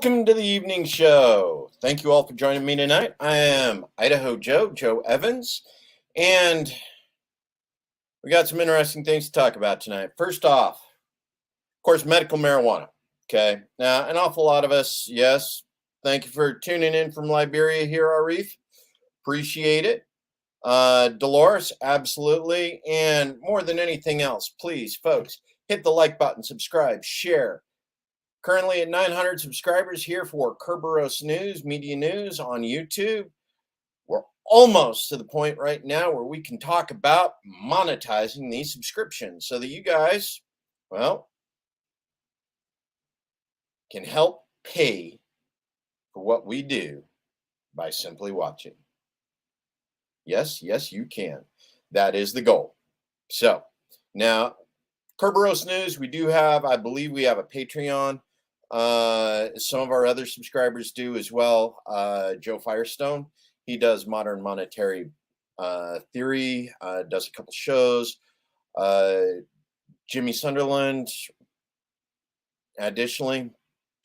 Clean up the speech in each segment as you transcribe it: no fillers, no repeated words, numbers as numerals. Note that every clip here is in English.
Welcome to the evening show. Thank you all for joining me tonight. I am Idaho Joe, Joe Evans, and we got some interesting things to talk about tonight. First off, of course, medical marijuana. Okay. Now, an awful lot of us, yes, thank you for tuning in from Liberia here, Arif. Appreciate it. Dolores, absolutely. And more than anything else, please, folks, hit the like button, subscribe, share. Currently at 900 subscribers here for Kerberos News, Media News on YouTube. We're almost to the point right now where we can talk about monetizing these subscriptions so that you guys, well, can help pay for what we do by simply watching. Yes, you can. That is the goal. So now, Kerberos News, we do have, I believe we have a Patreon. Some of our other subscribers do as well. Joe Firestone, he does modern monetary theory, does a couple shows. Jimmy Sunderland, additionally,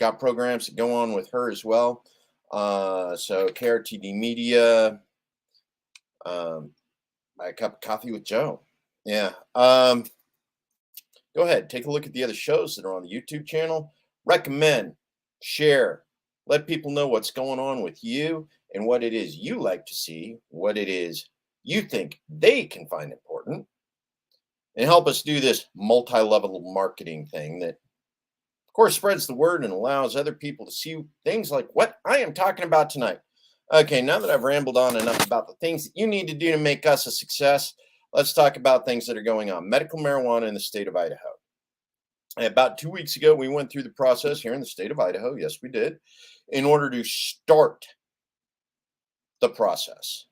got programs that go on with her as well. So KRTD Media, a cup of coffee with Joe. Yeah. Go ahead, take a look at the other shows that are on the YouTube channel. Recommend, share, let people know what's going on with you and what it is you like to see, what it is you think they can find important, and help us do this multi-level marketing thing that, of course, spreads the word and allows other people to see things like what I am talking about tonight. Okay, now that I've rambled on enough about the things that you need to do to make us a success, let's talk about things that are going on. Medical marijuana in the state of Idaho. About 2 weeks ago, we went through the process here in the state of Idaho. Yes, we did, in order to start the process.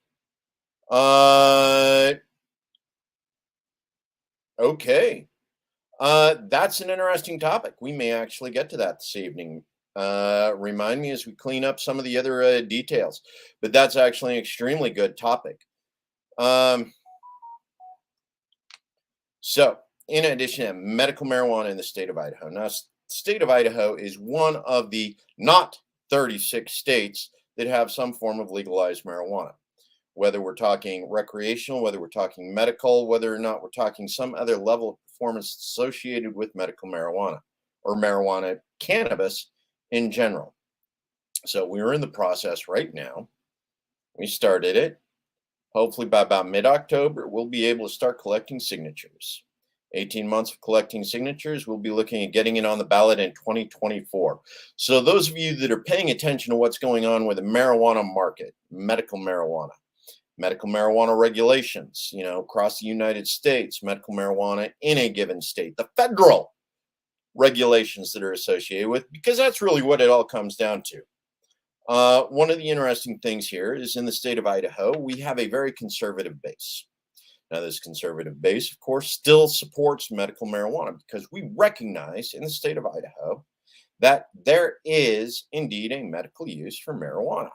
Okay. That's an interesting topic. We may actually get to that this evening. Remind me as we clean up some of the other details, but that's actually an extremely good topic. So, in addition to medical marijuana in the state of Idaho. Now, the state of Idaho is one of the not 36 states that have some form of legalized marijuana. Whether we're talking recreational, whether we're talking medical, whether or not we're talking some other level of performance associated with medical marijuana or marijuana cannabis in general. So we're in the process right now. We started it. Hopefully by about mid-October, we'll be able to start collecting signatures. 18 months of collecting signatures, we'll be looking at getting it on the ballot in 2024. So those of you that are paying attention to what's going on with the marijuana market, medical marijuana regulations, across the United States, medical marijuana in a given state, the federal regulations that are associated with, because that's really what it all comes down to. One of the interesting things here is in the state of Idaho, we have a very conservative base. Now, this conservative base, of course, still supports medical marijuana because we recognize in the state of Idaho that there is indeed a medical use for marijuana.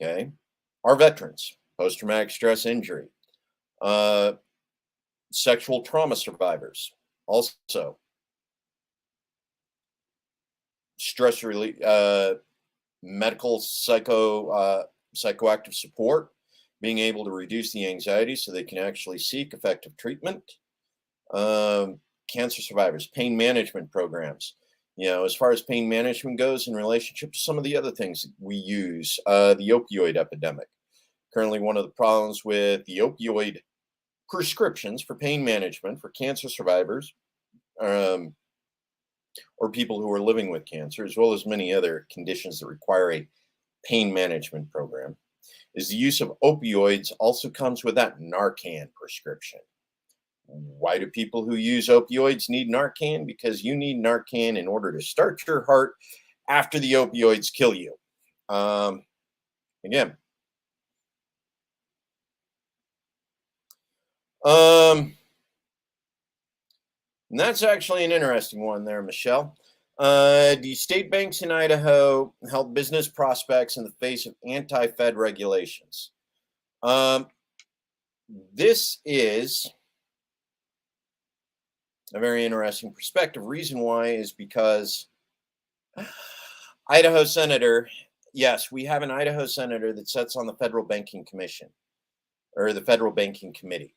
Okay. Our veterans, post-traumatic stress injury, sexual trauma survivors, also stress relief, medical psychoactive support, being able to reduce the anxiety so they can actually seek effective treatment. Cancer survivors, pain management programs. As far as pain management goes in relationship to some of the other things that we use, the opioid epidemic. Currently, one of the problems with the opioid prescriptions for pain management for cancer survivors or people who are living with cancer, as well as many other conditions that require a pain management program, is the use of opioids also comes with that Narcan prescription. Why do people who use opioids need Narcan? Because you need Narcan in order to start your heart after the opioids kill you. Again. And that's actually an interesting one there, Michelle. The state banks in Idaho help business prospects in the face of anti-Fed regulations. This is a very interesting perspective. Reason why is because Idaho senator. Yes, we have an Idaho senator that sits on the Federal Banking Commission or the Federal Banking Committee.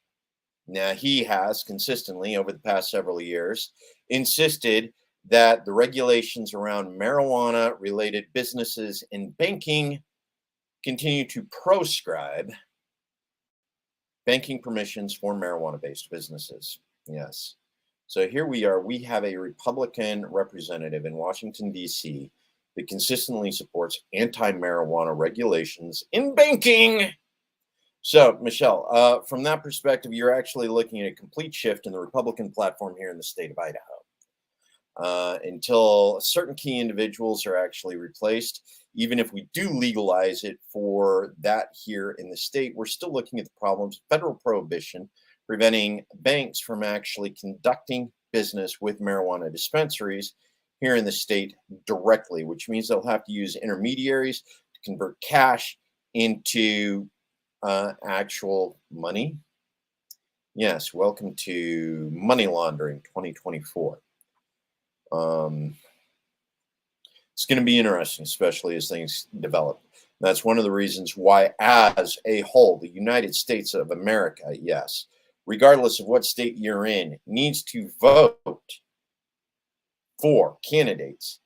Now, he has consistently over the past several years insisted that the regulations around marijuana related businesses and banking continue to proscribe banking permissions for marijuana based businesses. Yes. So here we are. We have a Republican representative in Washington, D.C. that consistently supports anti marijuana regulations in banking. So, Michelle, from that perspective, you're actually looking at a complete shift in the Republican platform here in the state of Idaho. Until certain key individuals are actually replaced, even if we do legalize it for that here in the state, we're still looking at the problems of federal prohibition preventing banks from actually conducting business with marijuana dispensaries here in the state directly, which means they'll have to use intermediaries to convert cash into actual money. Yes, welcome to Money Laundering 2024. It's going to be interesting, especially as things develop. That's one of the reasons why, as a whole, the United States of America, yes, regardless of what state you're in, needs to vote for candidates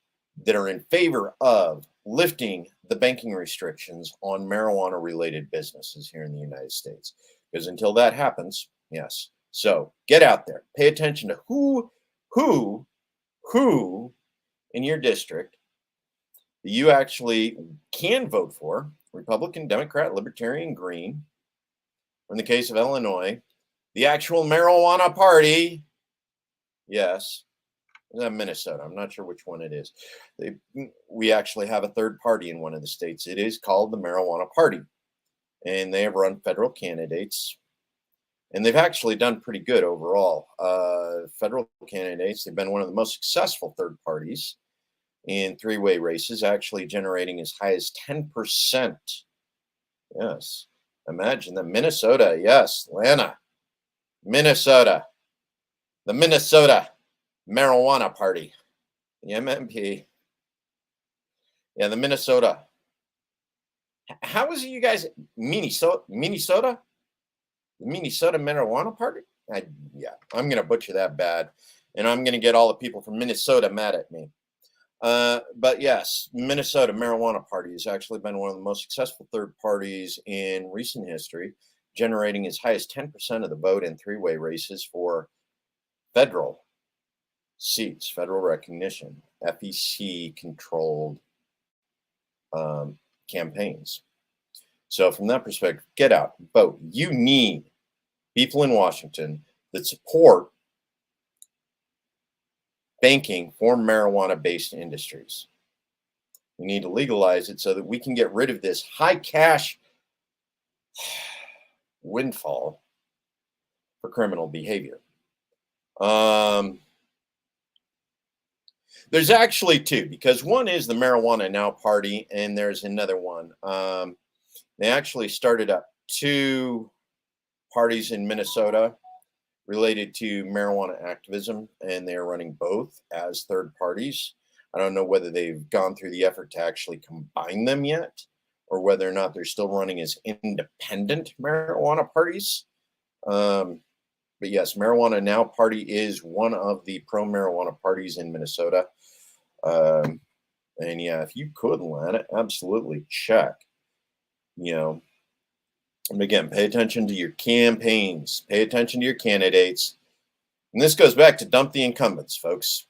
that are in favor of lifting the banking restrictions on marijuana related businesses here in the United States. Because until that happens, yes. So get out there, pay attention to who in your district that you actually can vote for: Republican, Democrat, Libertarian, Green. Or in the case of Illinois, the actual marijuana party. Yes. Minnesota. I'm not sure which one it is. We actually have a third party in one of the states. It is called the Marijuana Party, and they have run federal candidates, and they've actually done pretty good overall. Federal candidates, they've been one of the most successful third parties in three-way races, actually generating as high as 10%. Yes. Imagine that. Minnesota. Yes. Atlanta. Minnesota. The Minnesota Marijuana Party. The MMP. Yeah, the Minnesota. How is it you guys, Minnesota? The Minnesota Marijuana Party? Yeah, I'm going to butcher that bad. And I'm going to get all the people from Minnesota mad at me. But yes, Minnesota Marijuana Party has actually been one of the most successful third parties in recent history, generating as high as 10% of the vote in three-way races for federal seats, federal recognition, FEC controlled campaigns. So from that perspective, get out, vote. You need people in Washington that support banking for marijuana-based industries. We need to legalize it so that we can get rid of this high cash windfall for criminal behavior. There's actually two, because one is the Marijuana Now Party, and there's another one. They actually started up two parties in Minnesota related to marijuana activism, and they're running both as third parties. I don't know whether they've gone through the effort to actually combine them yet, or whether or not they're still running as independent marijuana parties. But yes, Marijuana Now Party is one of the pro-marijuana parties in Minnesota. And yeah, if you could, Lana, absolutely check. And again, pay attention to your campaigns, pay attention to your candidates. And this goes back to dump the incumbents, folks.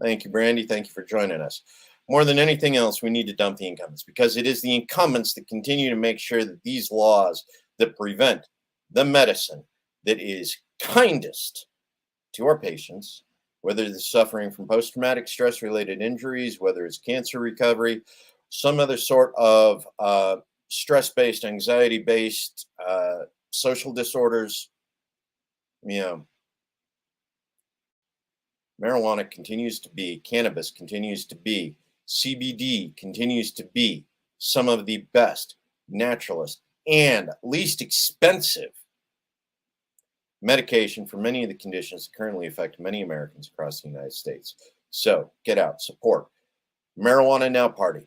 Thank you, Brandy. Thank you for joining us. More than anything else, we need to dump the incumbents, because it is the incumbents that continue to make sure that these laws that prevent the medicine that is kindest to our patients, whether they're suffering from post-traumatic stress-related injuries, whether it's cancer recovery, some other sort of stress-based, anxiety-based, social disorders, marijuana continues to be, cannabis continues to be, CBD continues to be some of the best, naturalist, and least expensive medication for many of the conditions that currently affect many Americans across the United States. So get out, support Marijuana Now Party.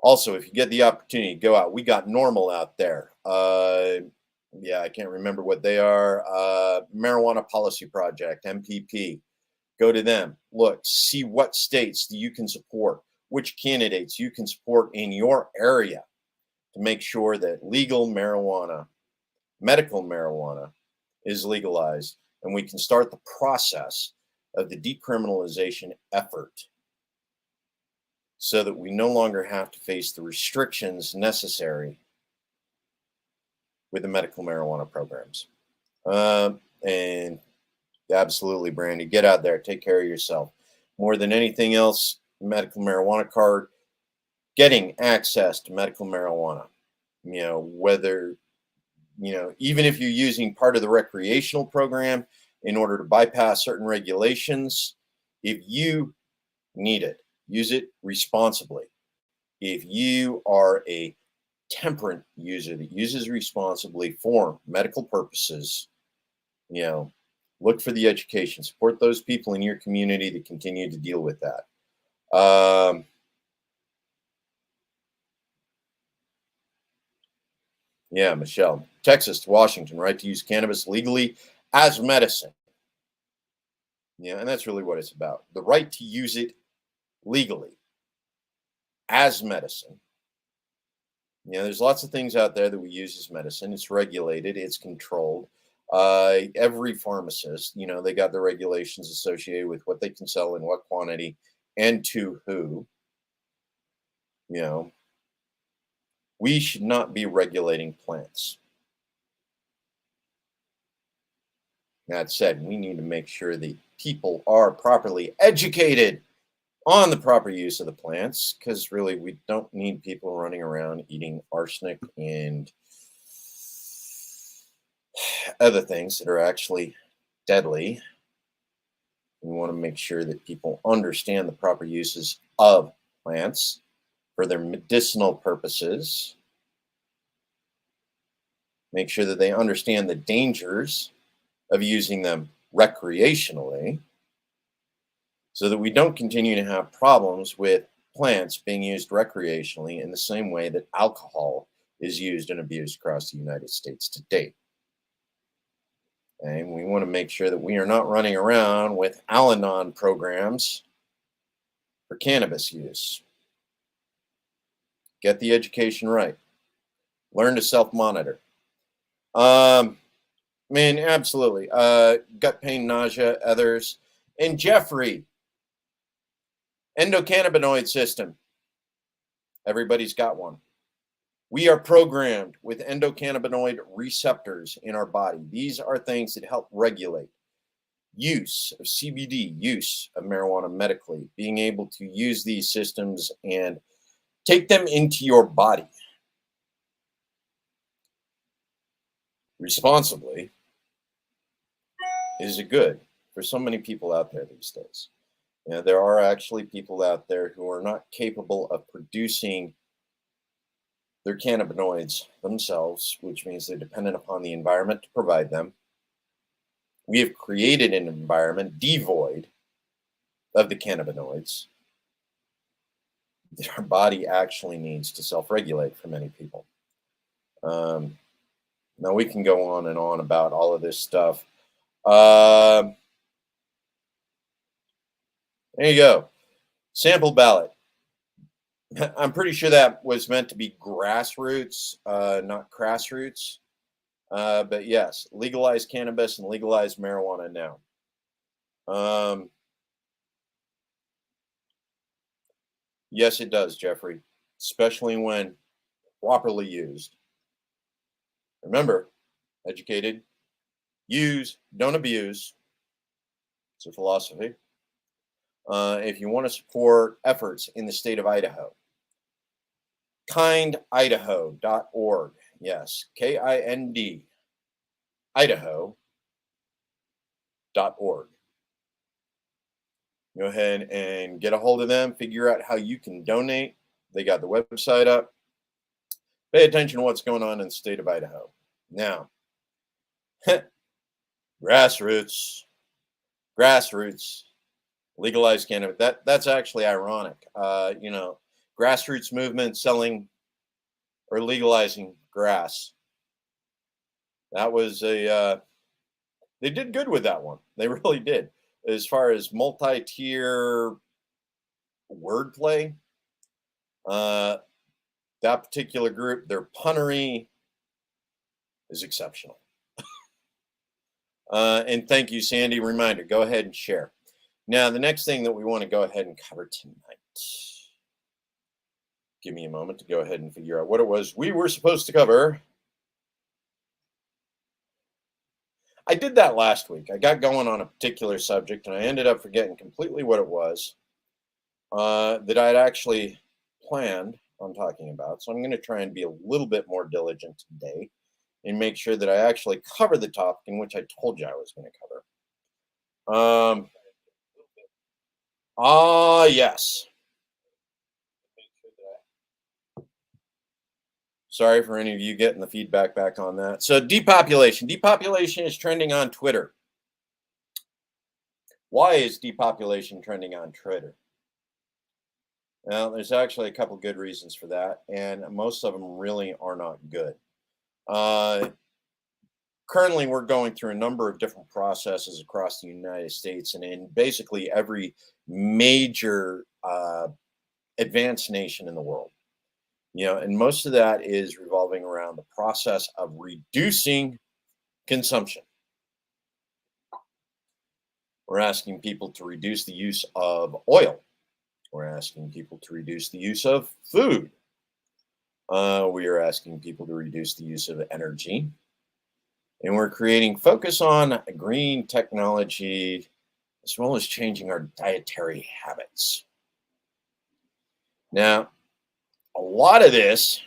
Also, if you get the opportunity, go out. We got Normal out there. Yeah, I can't remember what they are. Marijuana Policy Project, MPP. Go to them. Look, see what states you can support, which candidates you can support in your area to make sure that legal marijuana, medical marijuana, is legalized, and we can start the process of the decriminalization effort so that we no longer have to face the restrictions necessary with the medical marijuana programs. And absolutely, Brandy, get out there, take care of yourself. More than anything else, medical marijuana card, getting access to medical marijuana, whether, even if you're using part of the recreational program in order to bypass certain regulations, if you need it, use it responsibly. If you are a temperate user that uses responsibly for medical purposes, look for the education, support those people in your community that continue to deal with that. Yeah, Michelle, Texas to Washington, right to use cannabis legally as medicine. Yeah, and that's really what it's about. The right to use it legally as medicine. There's lots of things out there that we use as medicine. It's regulated, it's controlled. Every pharmacist, they got the regulations associated with what they can sell in what quantity and to who. We should not be regulating plants. That said, we need to make sure that people are properly educated on the proper use of the plants, because really we don't need people running around eating arsenic and other things that are actually deadly. We want to make sure that people understand the proper uses of plants for their medicinal purposes. Make sure that they understand the dangers of using them recreationally, so that we don't continue to have problems with plants being used recreationally in the same way that alcohol is used and abused across the United States to date. And we want to make sure that we are not running around with Al-Anon programs for cannabis use. Get the education right. Learn to self-monitor. Absolutely. Gut pain, nausea, others. And Jeffrey, endocannabinoid system. Everybody's got one. We are programmed with endocannabinoid receptors in our body. These are things that help regulate use of CBD, use of marijuana medically, being able to use these systems and take them into your body responsibly is a good for so many people out there these days. There are actually people out there who are not capable of producing their cannabinoids themselves, which means they're dependent upon the environment to provide them. We have created an environment devoid of the cannabinoids that our body actually needs to self-regulate for many people. Now we can go on and on about all of this stuff. There you go. Sample ballot. I'm pretty sure that was meant to be grassroots, not crassroots. But yes, legalize cannabis and legalize marijuana now. Yes, it does, Jeffrey, especially when properly used. Remember, educated, use, don't abuse. It's a philosophy. If you want to support efforts in the state of Idaho, kindidaho.org. Yes, KIND, Idaho.org. Go ahead and get a hold of them, figure out how you can donate. They got the website up. Pay attention to what's going on in the state of Idaho. Now, grassroots. Legalize cannabis. That's actually ironic. Grassroots movement selling or legalizing grass. That was they did good with that one. They really did. As far as multi-tier wordplay, uh, that particular group, their punnery is exceptional. And thank you, Sandy. Reminder, go ahead and share. Now, the next thing that we want to go ahead and cover tonight. Give me a moment to go ahead and figure out what it was we were supposed to cover. I did that last week. I got going on a particular subject, and I ended up forgetting completely what it was that I'd actually planned on talking about. So I'm going to try and be a little bit more diligent today and make sure that I actually cover the topic in which I told you I was going to cover. Yes. Sorry for any of you getting the feedback back on that. So depopulation. Depopulation is trending on Twitter. Why is depopulation trending on Twitter? Well, there's actually a couple good reasons for that, and most of them really are not good. Currently, we're going through a number of different processes across the United States and in basically every major advanced nation in the world. And most of that is revolving around the process of reducing consumption. We're asking people to reduce the use of oil. We're asking people to reduce the use of food. We are asking people to reduce the use of energy. And we're creating focus on green technology, as well as changing our dietary habits. Now, a lot of this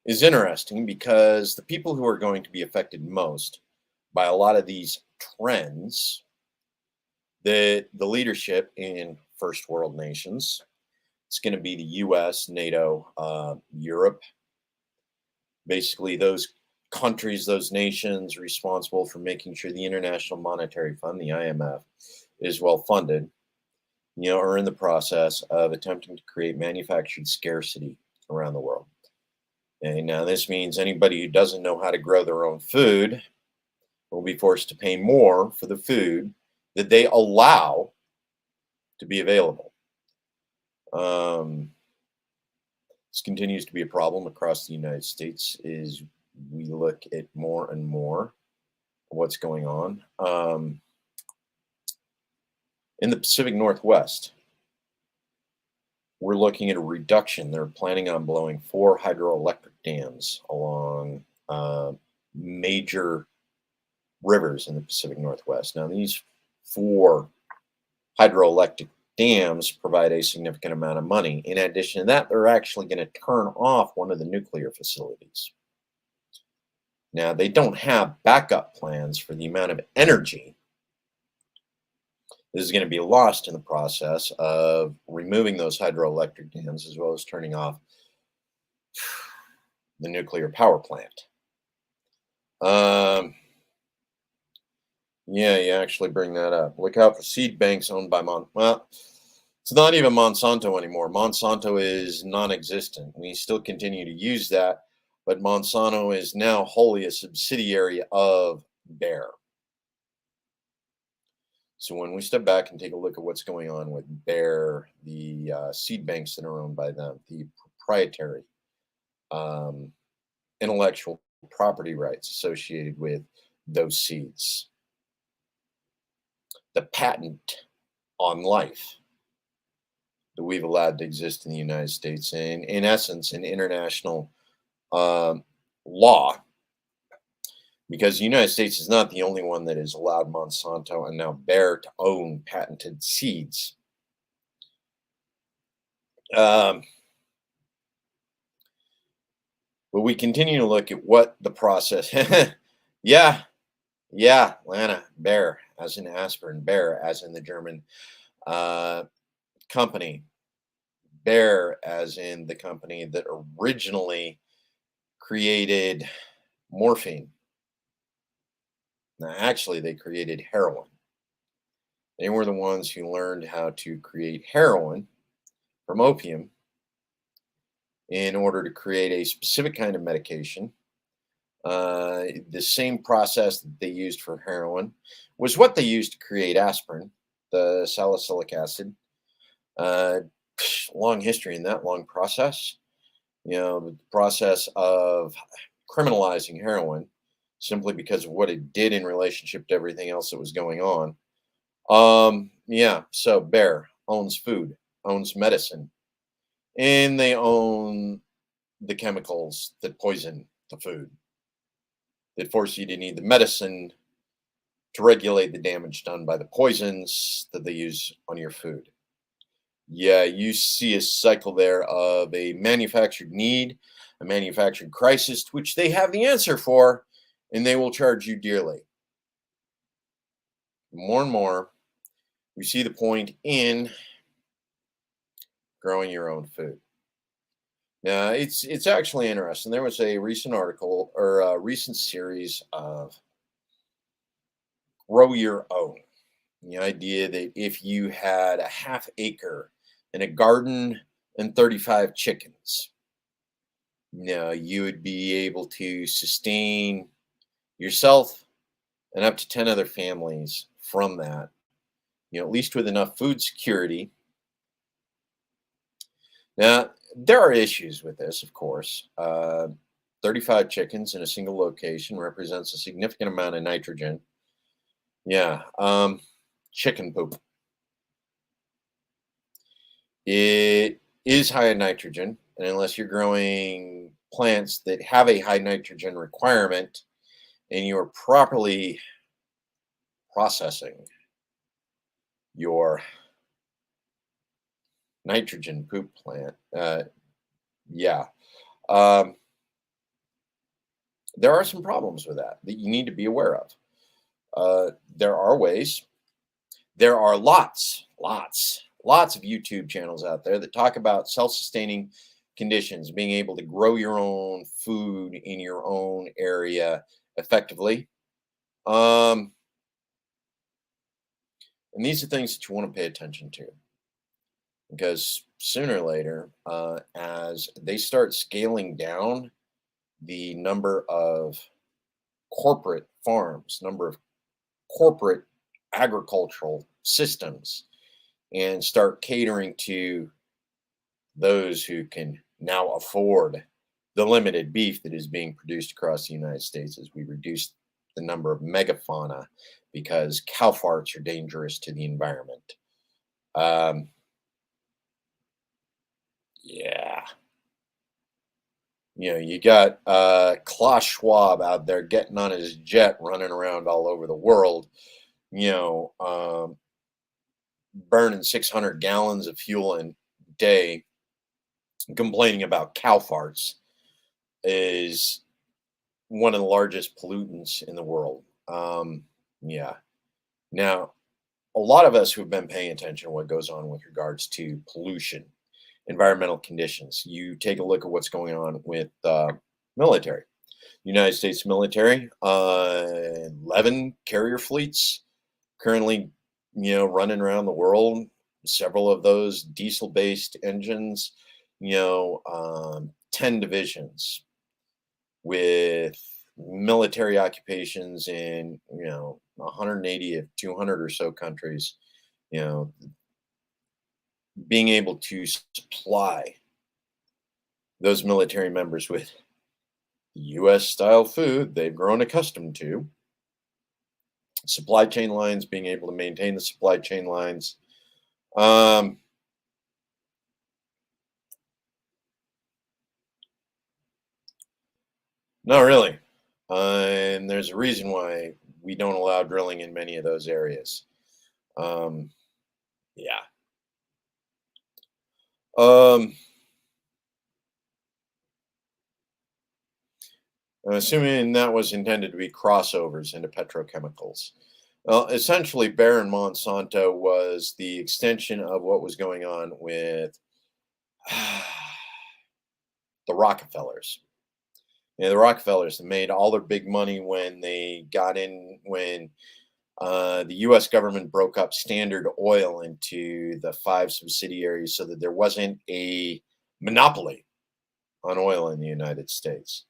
is interesting because the people who are going to be affected most by a lot of these trends, the leadership in first world nations, it's going to be the US, NATO, Europe, basically those countries, those nations responsible for making sure the International Monetary Fund, the IMF, is well funded, are in the process of attempting to create manufactured scarcity around the world. And now this means anybody who doesn't know how to grow their own food will be forced to pay more for the food that they allow to be available. This continues to be a problem across the United States as we look at more and more what's going on. In the Pacific Northwest, we're looking at a reduction. They're planning on blowing 4 hydroelectric dams along major rivers in the Pacific Northwest. Now, these 4 hydroelectric dams provide a significant amount of money. In addition to that, they're actually going to turn off one of the nuclear facilities. Now, they don't have backup plans for the amount of energy this is going to be lost in the process of removing those hydroelectric dams as well as turning off the nuclear power plant. Yeah, you actually bring that up. Look out for seed banks owned by Well, it's not even Monsanto anymore. Monsanto is non-existent. We still continue to use that, but Monsanto is now wholly a subsidiary of Bayer. So when we step back and take a look at what's going on with Bayer, the seed banks that are owned by them, the proprietary intellectual property rights associated with those seeds, the patent on life that we've allowed to exist in the United States, and in essence, an international law, because the United States is not the only one that has allowed Monsanto and now Bayer to own patented seeds. But we continue to look at what the process. Yeah, Lana, Bayer, as in aspirin, Bayer, as in the German company, Bayer, as in the company that originally created morphine. Now, actually, they created heroin. They were the ones who learned how to create heroin from opium in order to create a specific kind of medication. The same process that they used for heroin was what they used to create aspirin, the salicylic acid. Uh, Long history in that long process. The process of criminalizing heroin simply because of what it did in relationship to everything else that was going on. Yeah, so Bear owns food, owns medicine, and they own the chemicals that poison the food, that force you to need the medicine to regulate the damage done by the poisons that they use on your food. Yeah, you see a cycle there of a manufactured need, a manufactured crisis, to which they have the answer for, and they will charge you dearly. More and more, we see the point in growing your own food. Now, it's actually interesting. There was a recent article or a recent series of grow your own. The idea that if you had a half acre and a garden and 35 chickens, you would be able to sustain yourself and up to 10 other families from that, at least with enough food security. Now, there are issues with this, of course. 35 chickens in a single location represents a significant amount of nitrogen. Yeah, chicken poop. It is high in nitrogen, and unless you're growing plants that have a high nitrogen requirement and you are properly processing your nitrogen poop plant, yeah, um, there are some problems with that you need to be aware of. There are ways. There are lots of YouTube channels out there that talk about self-sustaining conditions, being able to grow your own food in your own area effectively. Um, and these are things that you want to pay attention to because sooner or later, as they start scaling down the number of corporate farms, number of corporate agricultural systems, and start catering to those who can now afford the limited beef that is being produced across the United States as we reduce the number of megafauna because cow farts are dangerous to the environment. Um, yeah. You got Klaus Schwab out there getting on his jet, running around all over the world, you know, um, burning 600 gallons of fuel a day, complaining about cow farts is one of the largest pollutants in the world. Yeah. Now, a lot of us who've been paying attention to what goes on with regards to pollution, environmental conditions, you take a look at what's going on with military. United States military, 11 carrier fleets currently, running around the world. Several of those diesel-based engines, 10 divisions with military occupations in 180 of 200 or so countries, you know being able to supply those military members with US style food they've grown accustomed to, supply chain lines, being able to maintain the supply chain lines. um Not really. And there's a reason why we don't allow drilling in many of those areas. um yeah. um I'm assuming that was intended to be crossovers into petrochemicals. Well, essentially, Bayer and Monsanto was the extension of what was going on with the Rockefellers. The Rockefellers made all their big money when they got in, when The U.S. government broke up Standard Oil into the 5 subsidiaries so that there wasn't a monopoly on oil in the United States.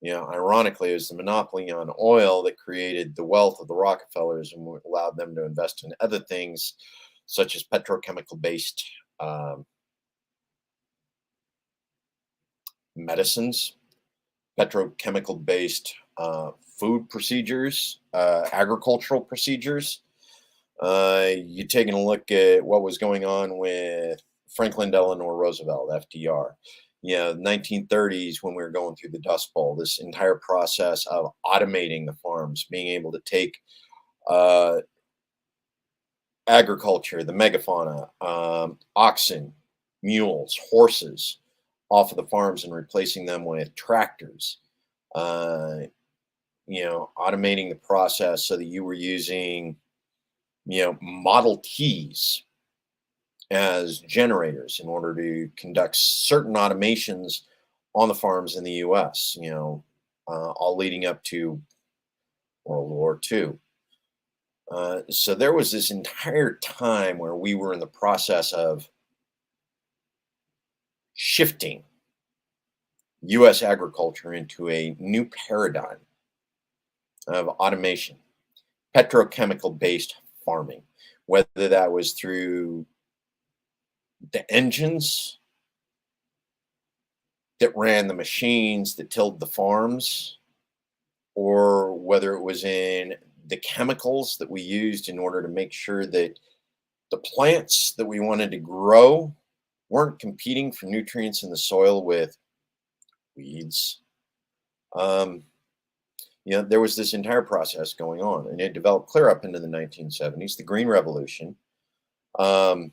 Ironically, it was the monopoly on oil that created the wealth of the Rockefellers and allowed them to invest in other things, such as petrochemical-based um, medicines, petrochemical-based food procedures, agricultural procedures. You taking a look at what was going on with Franklin Delano Roosevelt, FDR. 1930s when we were going through the Dust Bowl, this entire process of automating the farms, being able to take uh, agriculture, the megafauna, oxen, mules, horses off of the farms and replacing them with tractors. Uh, Automating the process so that you were using, Model Ts as generators in order to conduct certain automations on the farms in the US, all leading up to World War II. So there was this entire time where we were in the process of shifting US agriculture into a new paradigm of automation, petrochemical based farming, whether that was through the engines that ran the machines that tilled the farms, or whether it was in the chemicals that we used in order to make sure that the plants that we wanted to grow weren't competing for nutrients in the soil with weeds. Um, there was this entire process going on, and it developed clear up into the 1970s, the Green Revolution. Um,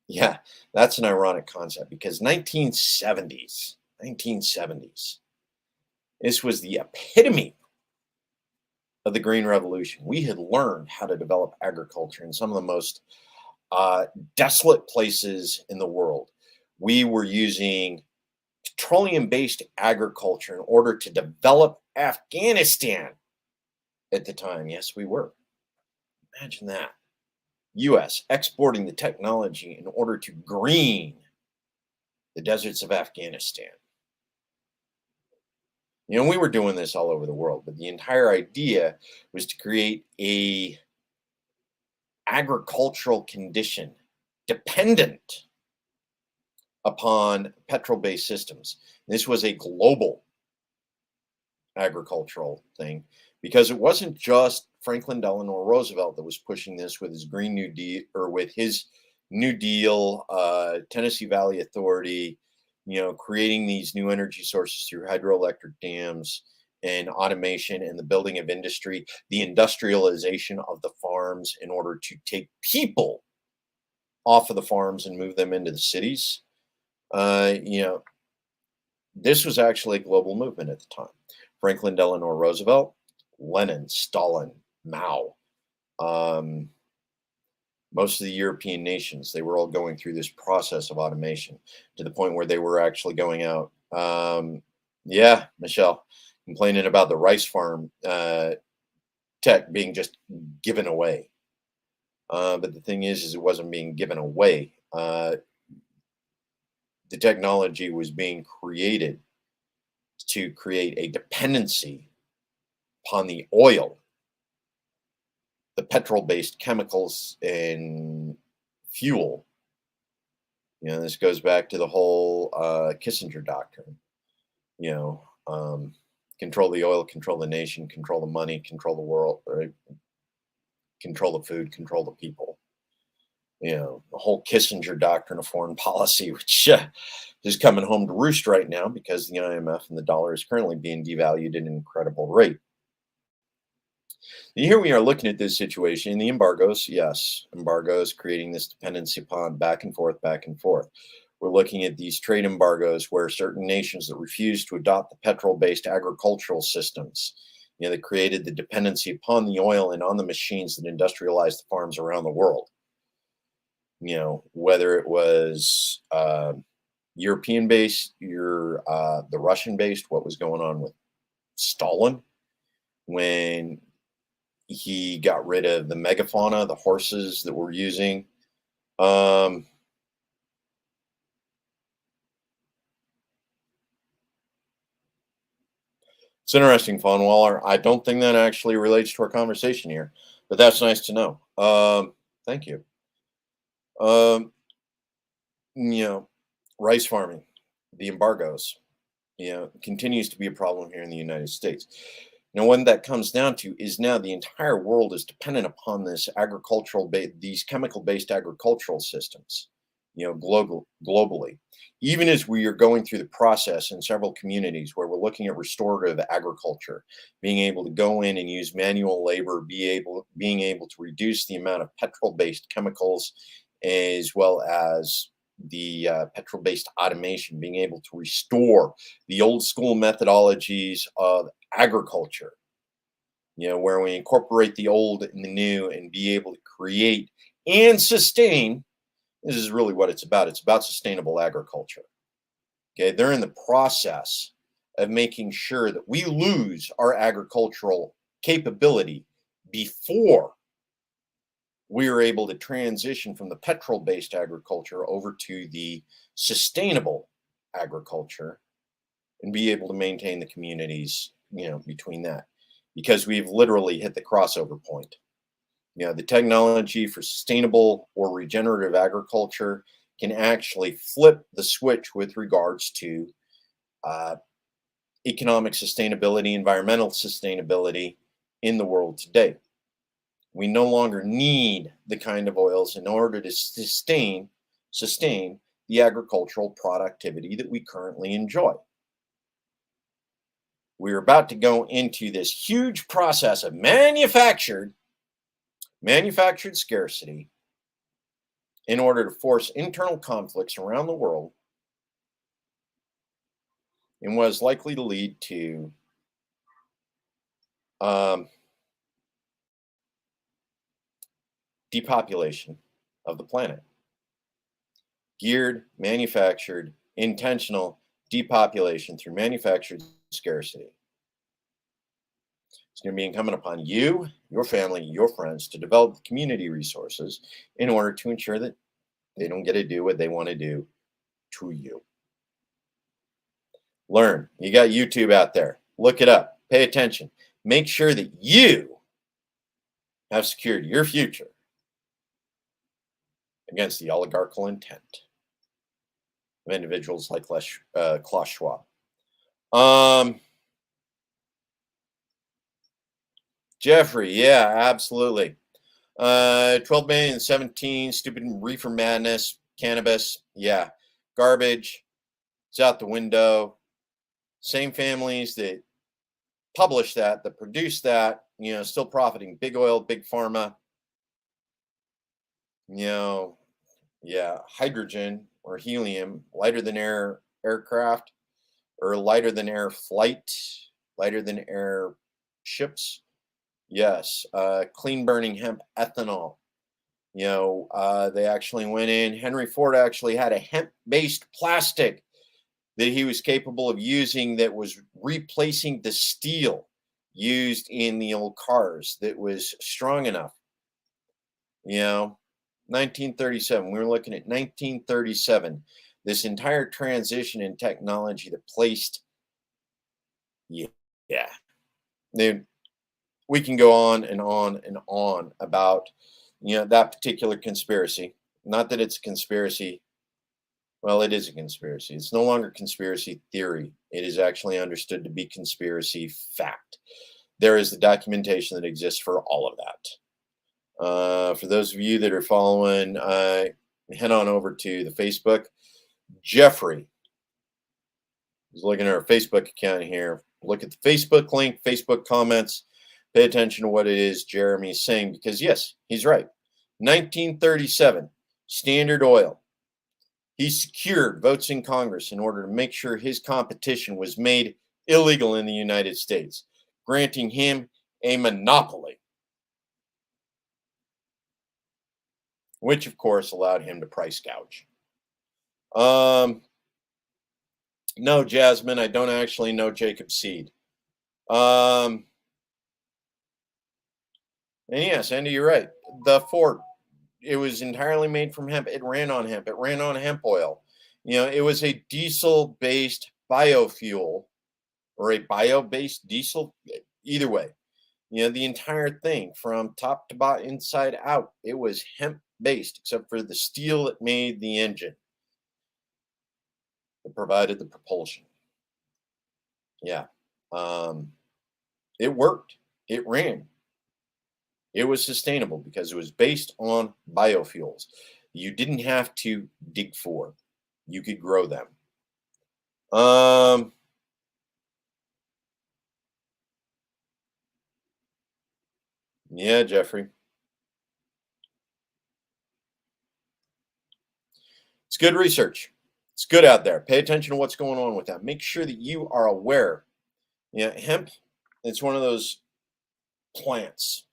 yeah, that's an ironic concept because 1970s, this was the epitome of the Green Revolution. We had learned how to develop agriculture in some of the most uh, desolate places in the world. We were using petroleum based agriculture in order to develop Afghanistan at the time. Yes, we were. Imagine that. US exporting the technology in order to green the deserts of Afghanistan. We were doing this all over the world, but the entire idea was to create a agricultural condition dependent upon petrol-based systems. This was a global agricultural thing because it wasn't just Franklin Delano Roosevelt that was pushing this with his Green New Deal or with his New Deal, Tennessee Valley Authority, creating these new energy sources through hydroelectric dams and automation and the building of industry, the industrialization of the farms in order to take people off of the farms and move them into the cities. Uh, you know, this was actually a global movement at the time. Franklin Delano Roosevelt, Lenin, Stalin, Mao, um, most of the European nations, they were all going through this process of automation to the point where they were actually going out. Yeah, Michelle, complaining about the rice farm tech being just given away. But the thing is it wasn't being given away. The technology was being created to create a dependency upon the oil, the petrol-based chemicals and fuel. This goes back to the whole Kissinger doctrine. You know, um, control the oil, control the nation, control the money, control the world, right? Control the food, control the people. The whole Kissinger doctrine of foreign policy, which is coming home to roost right now because the IMF and the dollar is currently being devalued at an incredible rate. And here we are looking at this situation. The embargoes, yes, embargoes creating this dependency upon back and forth, back and forth. We're looking at these trade embargoes where certain nations that refuse to adopt the petrol-based agricultural systems, that created the dependency upon the oil and on the machines that industrialized the farms around the world. Whether it was European based, the Russian based, what was going on with Stalin when He got rid of the megafauna, the horses that we're using. Um, it's interesting, Von Waller. I don't think that actually relates to our conversation here, but that's nice to know. Thank you. Um, you know, rice farming, the embargoes, continues to be a problem here in the United States. Now, what that comes down to is now the entire world is dependent upon these chemical-based agricultural systems, globally. Even as we are going through the process in several communities where we're looking at restorative agriculture, being able to go in and use manual labor, being able to reduce the amount of petrol-based chemicals, as well as the petrol-based automation, being able to restore the old school methodologies of agriculture, where we incorporate the old and the new and be able to create and sustain. This is really what it's about. It's about sustainable agriculture. Okay. They're in the process of making sure that we lose our agricultural capability before we are able to transition from the petrol based agriculture over to the sustainable agriculture and be able to maintain the communities, between that, because we've literally hit the crossover point. The technology for sustainable or regenerative agriculture can actually flip the switch with regards to uh, economic sustainability, environmental sustainability in the world today. We no longer need the kind of oils in order to sustain the agricultural productivity that we currently enjoy. We're about to go into this huge process of manufactured scarcity in order to force internal conflicts around the world in what is likely to lead to um, depopulation of the planet. Geared, manufactured, intentional depopulation through manufactured scarcity. It's going to be incumbent upon you, your family, your friends to develop community resources in order to ensure that they don't get to do what they want to do to you. Learn. You got YouTube out there. Look it up. Pay attention. Make sure that you have secured your future against the oligarchical intent of individuals like Klaus Schwab. Jeffrey, yeah, absolutely. 12 million and 17, stupid reefer madness, cannabis, yeah, garbage. It's out the window. Same families that publish that produce that, still profiting. Big oil, big pharma. Yeah, hydrogen or helium, lighter than air aircraft, or lighter than air flight, lighter than air ships. Yes, clean burning hemp ethanol. They actually went in. Henry Ford actually had a hemp based plastic that he was capable of using that was replacing the steel used in the old cars that was strong enough. 1937. We were looking at 1937. This entire transition in technology that placed, yeah, dude, we can go on and on and on about, that particular conspiracy. Not that it's a conspiracy. Well, it is a conspiracy. It's no longer conspiracy theory. It is actually understood to be conspiracy fact. There is the documentation that exists for all of that. For those of you that are following, head on over to the Facebook. Jeffrey is looking at our Facebook account here. Look at the Facebook link, Facebook comments. Pay attention to what it is Jeremy is saying, because yes, he's right. 1937, Standard Oil. He secured votes in Congress in order to make sure his competition was made illegal in the United States, granting him a monopoly, which of course allowed him to price gouge. No, Jasmine, I don't actually know Jacob Seed. And yes, Andy, you're right. The Ford, it was entirely made from hemp. It ran on hemp. It ran on hemp oil. It was a diesel-based biofuel or a bio-based diesel. Either way, the entire thing from top to bottom, inside out, it was hemp-based, except for the steel that made the engine that provided the propulsion. Yeah, um, it worked. It ran. It was sustainable because it was based on biofuels. You didn't have to dig for. You could grow them. Um, yeah, Jeffrey. It's good research. It's good out there. Pay attention to what's going on with that. Make sure that you are aware. Yeah, hemp, it's one of those plants.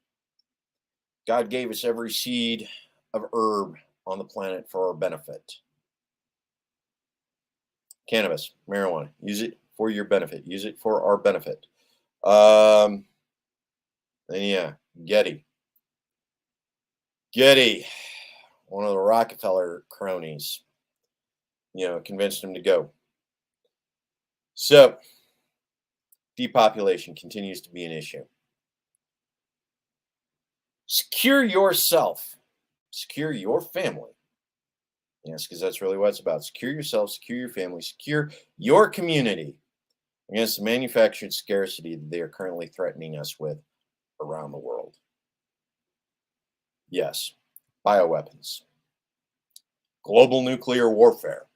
God gave us every seed of herb on the planet for our benefit. Cannabis, marijuana, use it for your benefit. Use it for our benefit. Um, and yeah, Getty. Getty, one of the Rockefeller cronies, convinced him to go. So, depopulation continues to be an issue. Secure yourself, secure your family. Yes, because that's really what it's about. Secure yourself, secure your family, secure your community against the manufactured scarcity that they are currently threatening us with around the world. Yes, bioweapons, global nuclear warfare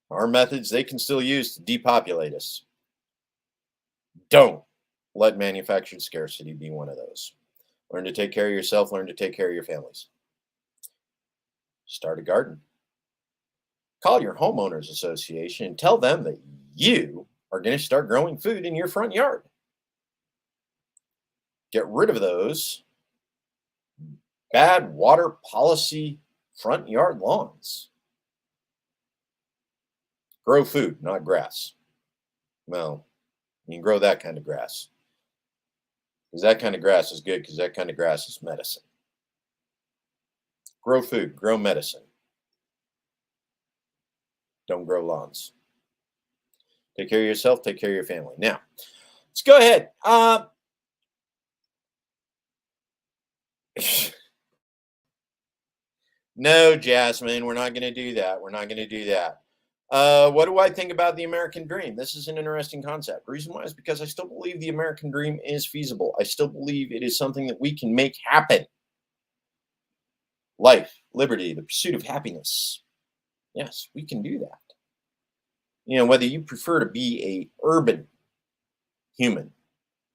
are methods they can still use to depopulate us. Don't let manufactured scarcity be one of those. Learn to take care of yourself, learn to take care of your families. Start a garden. Call your homeowners association and tell them that you are going to start growing food in your front yard. Get rid of those bad water policy front yard lawns. Grow food, not grass. Well, you can grow that kind of grass because that kind of grass is good because that kind of grass is medicine. Grow food, grow medicine. Don't grow lawns. Take care of yourself, take care of your family. Now, let's go ahead. No, Jasmine, we're not going to do that. We're not going to do that. What do I think about the American dream? This is an interesting concept. Reason why is because I still believe the American dream is feasible. I still believe it is something that we can make happen. Life, liberty, the pursuit of happiness. Yes, we can do that. Whether you prefer to be a urban human,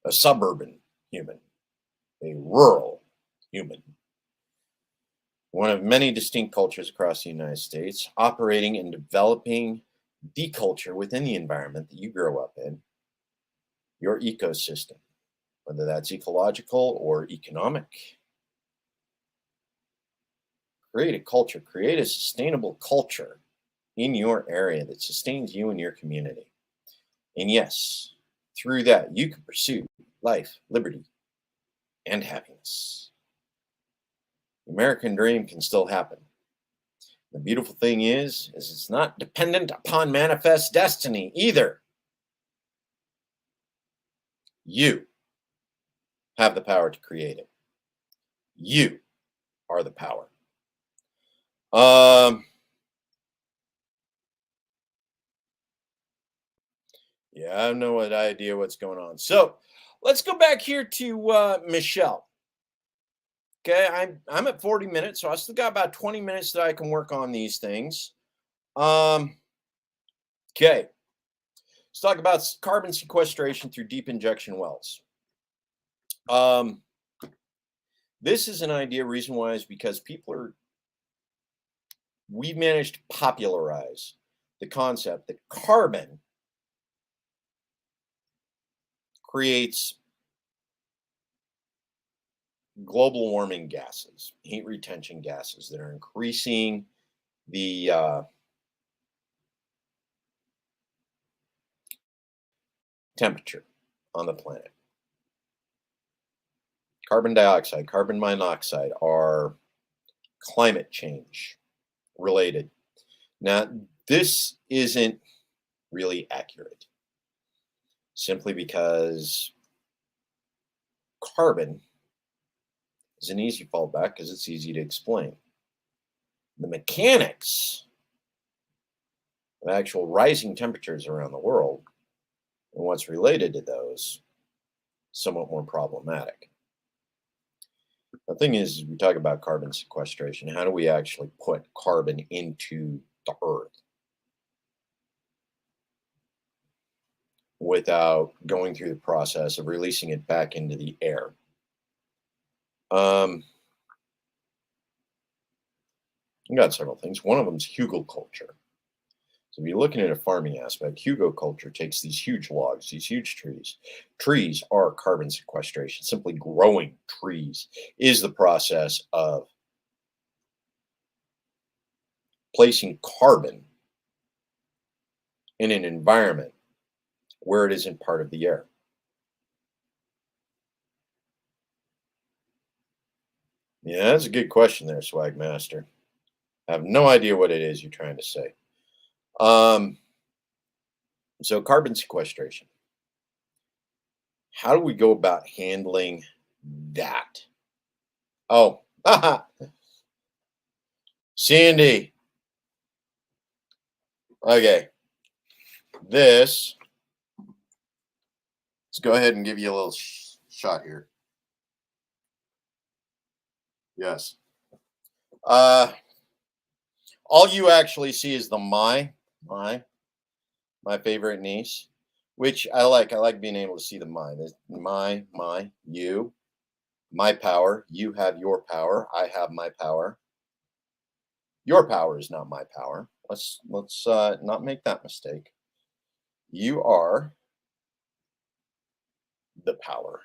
a suburban human, a rural human, one of many distinct cultures across the United States, operating and developing the culture within the environment that you grow up in, your ecosystem, whether that's ecological or economic. Create a culture, create a sustainable culture in your area that sustains you and your community. And yes, through that, you can pursue life, liberty, and happiness. The American dream can still happen. The beautiful thing is it's not dependent upon manifest destiny either. You have the power to create it. You are the power. Yeah, I have no idea what's going on. So let's go back here to Michelle. Okay, I'm at 40 minutes, so I still got about 20 minutes that I can work on these things. Okay, let's talk about carbon sequestration through deep injection wells. This is an idea. Reason why is because we've managed to popularize the concept that carbon creates global warming gases, heat retention gases that are increasing the temperature on the planet. carbon dioxide, carbon monoxide are climate change related. Now, this isn't really accurate simply because carbon is an easy fallback because it's easy to explain. The mechanics of actual rising temperatures around the world and what's related to those somewhat more problematic. The thing is, we talk about carbon sequestration. How do we actually put carbon into the earth without going through the process of releasing it back into the air? You got several things. One of them is hugelkultur. So if you're looking at a farming aspect, hugelkultur takes these huge logs, these huge trees. Trees are carbon sequestration. Simply growing trees is the process of placing carbon in an environment where it isn't part of the air. Yeah, that's a good question there, Swag Master. I have no idea what it is you're trying to say. Um, so carbon sequestration. How do we go about handling that? Oh, Sandy. Okay. This, let's go ahead and give you a little shot here. Yes. All you actually see is the my favorite niece, which I like. I like being able to see the my. There's my, you, my power. You have your power. I have my power. Your power is not my power. Let's not make that mistake. You are the power.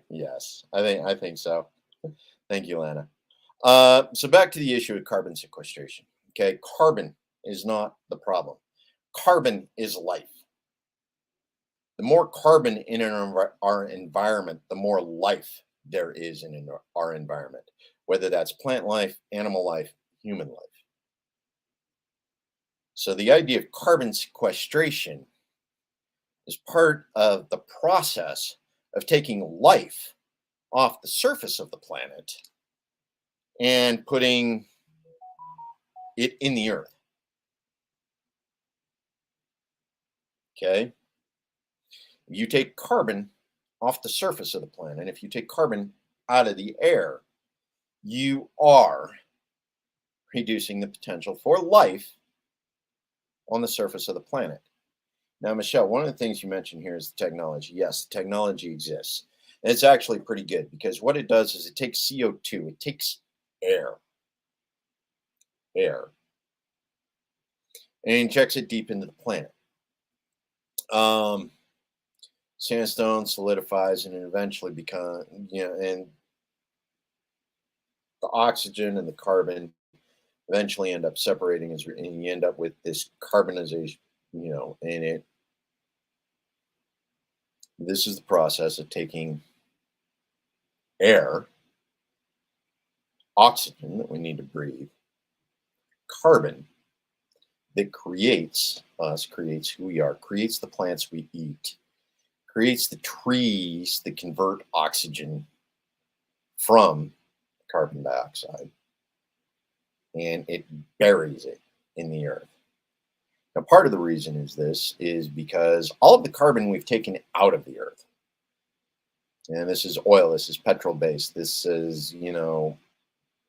Yes, I think so. Thank you, Lana. So back to the issue of carbon sequestration. Okay, carbon is not the problem. Carbon is life. The more carbon in our environment, the more life there is in our environment, whether that's plant life, animal life, human life. So the idea of carbon sequestration is part of the process of taking life off the surface of the planet and putting it in the earth. Okay. You take carbon off the surface of the planet. If you take carbon out of the air, you are reducing the potential for life on the surface of the planet. Now, Michelle, one of the things you mentioned here is the technology. Yes, the technology exists. And it's actually pretty good because what it does is it takes CO2, it takes air, and injects it deep into the planet. Sandstone solidifies and eventually become, and the oxygen and the carbon eventually end up separating, and you end up with this carbonization, and this is the process of taking air, oxygen that we need to breathe, carbon that creates us, creates who we are, creates the plants we eat, creates the trees that convert oxygen from carbon dioxide, and it buries it in the earth. Now, part of the reason is because all of the carbon we've taken out of the earth, and this is oil, this is petrol based, this is,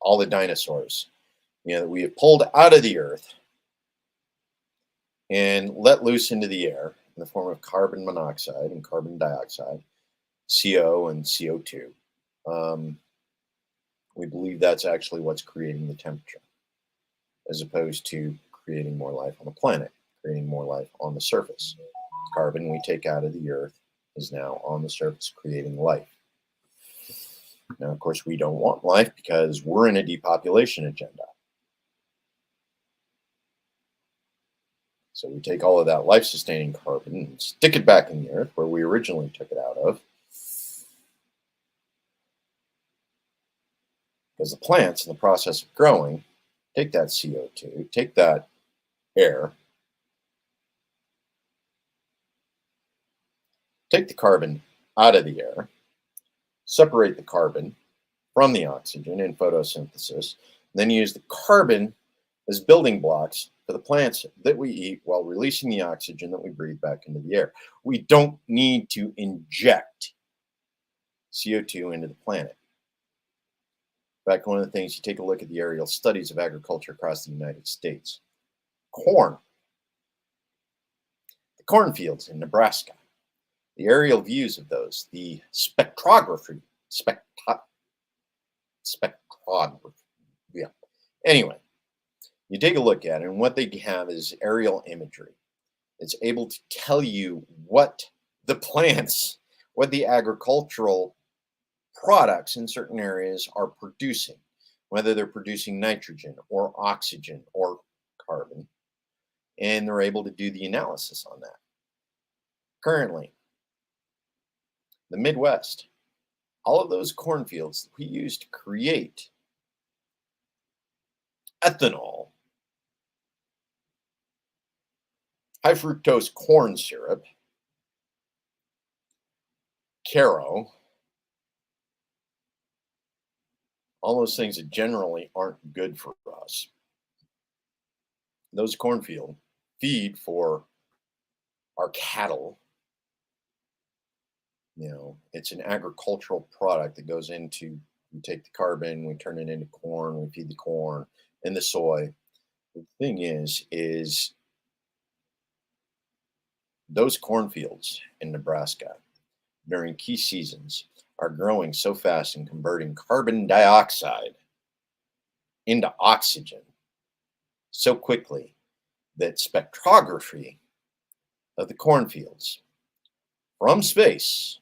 all the dinosaurs, that we have pulled out of the earth and let loose into the air in the form of carbon monoxide and carbon dioxide, CO and CO2. We believe that's actually what's creating the temperature, as opposed to creating more life on the planet, creating more life on the surface. Carbon we take out of the earth is now on the surface, creating life. Now, of course, we don't want life because we're in a depopulation agenda. So we take all of that life-sustaining carbon and stick it back in the earth where we originally took it out of. because the plants in the process of growing take that CO2, take that air, take the carbon out of the air, separate the carbon from the oxygen in photosynthesis, then use the carbon as building blocks for the plants that we eat while releasing the oxygen that we breathe back into the air. We don't need to inject CO2 into the planet. In fact, one of the things, you take a look at the aerial studies of agriculture across the United States. Corn, the cornfields in Nebraska, the aerial views of those, the spectrography, spectrography, yeah. Anyway, you take a look at it, and what they have is aerial imagery. It's able to tell you what the plants, what the agricultural products in certain areas are producing, whether they're producing nitrogen or oxygen or carbon, and they're able to do the analysis on that. Currently, the Midwest, all of those cornfields that we use to create ethanol, high fructose corn syrup, Caro, all those things that generally aren't good for us. Those cornfield feed for our cattle. It's an agricultural product that goes into, we take the carbon, we turn it into corn, we feed the corn and the soy. The thing is those cornfields in Nebraska during key seasons are growing so fast and converting carbon dioxide into oxygen so quickly that spectrography of the cornfields from space,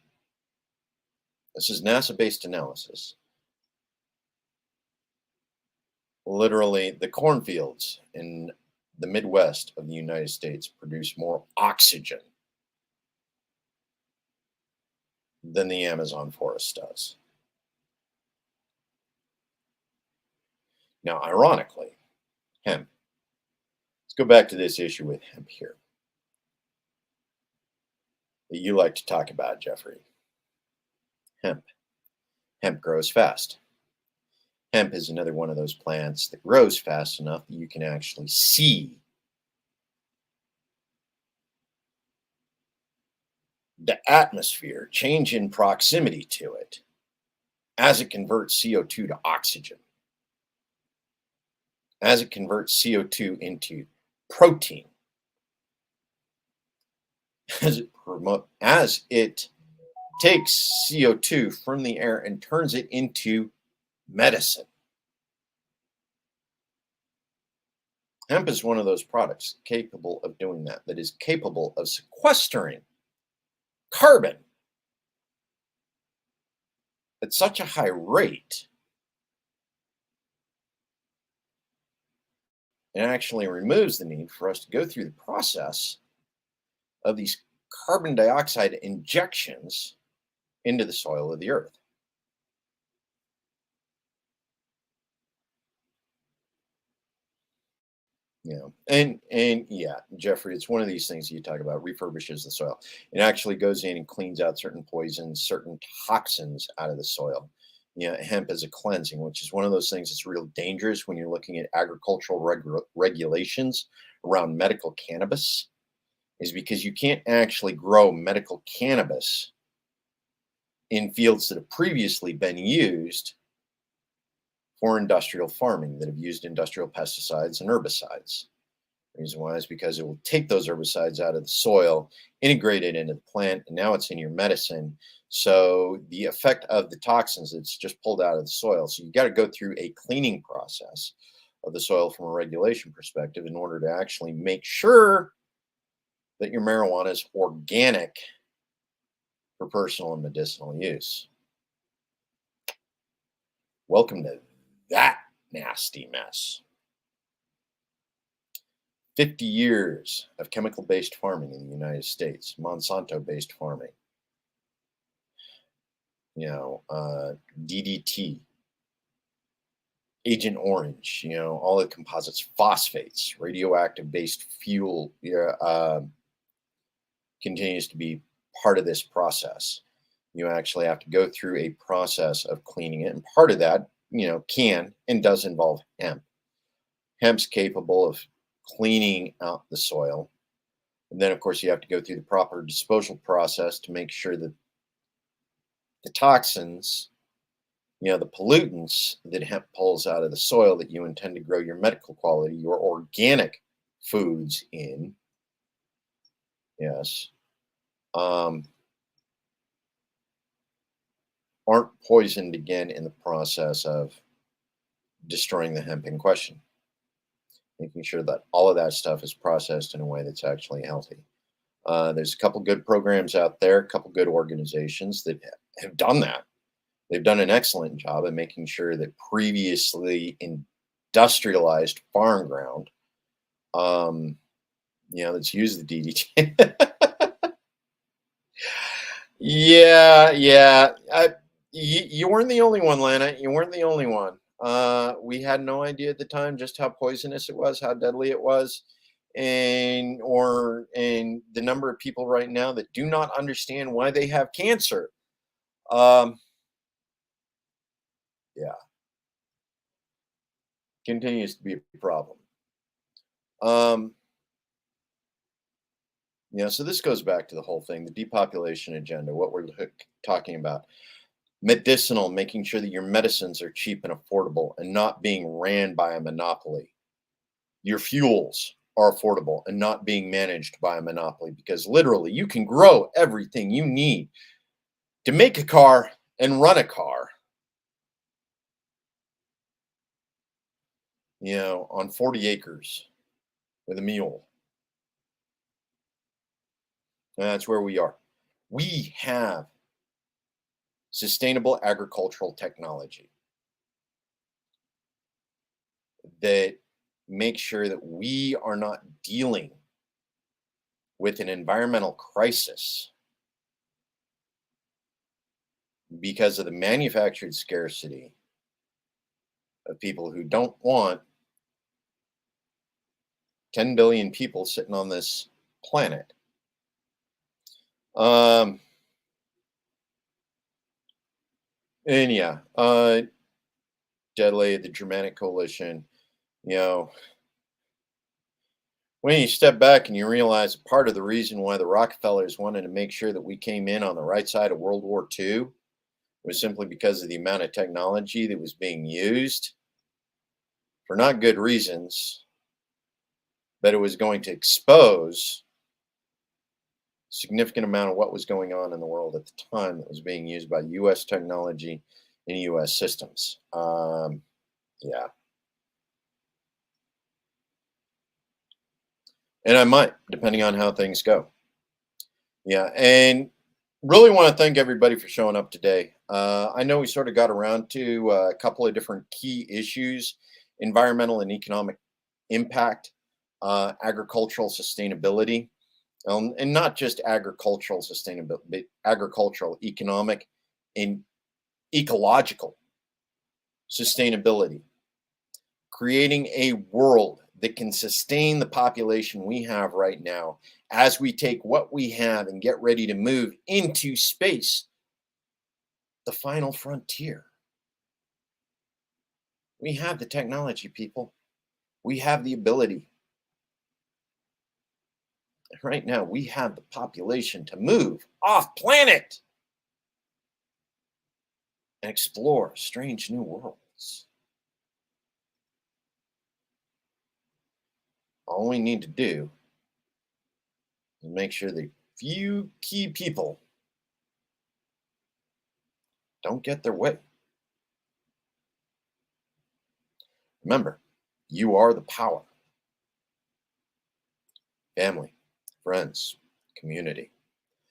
this is NASA-based analysis, literally the cornfields in the Midwest of the United States produce more oxygen than the Amazon forest does. Now, ironically, hemp. Let's go back to this issue with hemp here that you like to talk about, Jeffrey. Hemp. Hemp grows fast. Hemp is another one of those plants that grows fast enough that you can actually see the atmosphere change in proximity to it as it converts CO2 to oxygen, as it converts CO2 into protein, as it takes CO2 from the air and turns it into medicine. Hemp is one of those products capable of doing that, that is capable of sequestering carbon at such a high rate, it actually removes the need for us to go through the process of these carbon dioxide injections into the soil of the earth. And yeah, Jeffrey, it's one of these things you talk about, refurbishes the soil. It actually goes in and cleans out certain poisons, certain toxins out of the soil. Hemp is a cleansing, which is one of those things that's real dangerous when you're looking at agricultural regulations around medical cannabis, is because you can't actually grow medical cannabis in fields that have previously been used for industrial farming, that have used industrial pesticides and herbicides. The reason why is because it will take those herbicides out of the soil, integrate it into the plant, and now it's in your medicine. So the effect of the toxins, it's just pulled out of the soil. So you got to go through a cleaning process of the soil from a regulation perspective in order to actually make sure that your marijuana is organic for personal and medicinal use. Welcome to that nasty mess. 50 years of chemical-based farming in the United States, Monsanto-based farming. DDT, Agent Orange, all the composites, phosphates, radioactive based fuel, yeah, continues to be part of this process. You actually have to go through a process of cleaning it. And part of that, can and does involve hemp. Hemp's capable of cleaning out the soil. And then, of course, you have to go through the proper disposal process to make sure that the toxins, the pollutants that hemp pulls out of the soil that you intend to grow your medical quality, your organic foods in, yes, um, aren't poisoned again in the process of destroying the hemp in question. Making sure that all of that stuff is processed in a way that's actually healthy. There's a couple good programs out there, a couple good organizations that have done that. They've done an excellent job at making sure that previously industrialized farm ground, that's used the DDT. Yeah, yeah. You weren't the only one, Lana. You weren't the only one. We had no idea at the time just how poisonous it was, how deadly it was, and the number of people right now that do not understand why they have cancer. Um, yeah, continues to be a problem. Um, so this goes back to the whole thing, the depopulation agenda, what we're talking about. Medicinal, making sure that your medicines are cheap and affordable and not being ran by a monopoly. Your fuels are affordable and not being managed by a monopoly, because literally you can grow everything you need to make a car and run a car, on 40 acres with a mule. And that's where we are. We have sustainable agricultural technology that makes sure that we are not dealing with an environmental crisis because of the manufactured scarcity of people who don't want 10 billion people sitting on this planet. And yeah, Deadly, the Germanic Coalition, you know, when you step back and you realize part of the reason why the Rockefellers wanted to make sure that we came in on the right side of World War II was simply because of the amount of technology that was being used for not good reasons, but it was going to expose significant amount of what was going on in the world at the time that was being used by U.S. technology and U.S. systems. Yeah. And I might, depending on how things go. Yeah. And really want to thank everybody for showing up today. I know we sort of got around to a couple of different key issues: environmental and economic impact, agricultural sustainability, and not just agricultural sustainability, but agricultural, economic, and ecological sustainability, creating a world that can sustain the population we have right now as we take what we have and get ready to move into space, the final frontier. We have the technology, people. We have the ability. Right now, we have the population to move off planet and explore strange new worlds. All we need to do is make sure the few key people don't get their way. Remember, you are the power. Family, friends, community.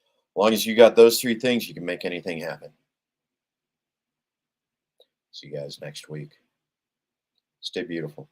As long as you got those three things, you can make anything happen. See you guys next week. Stay beautiful.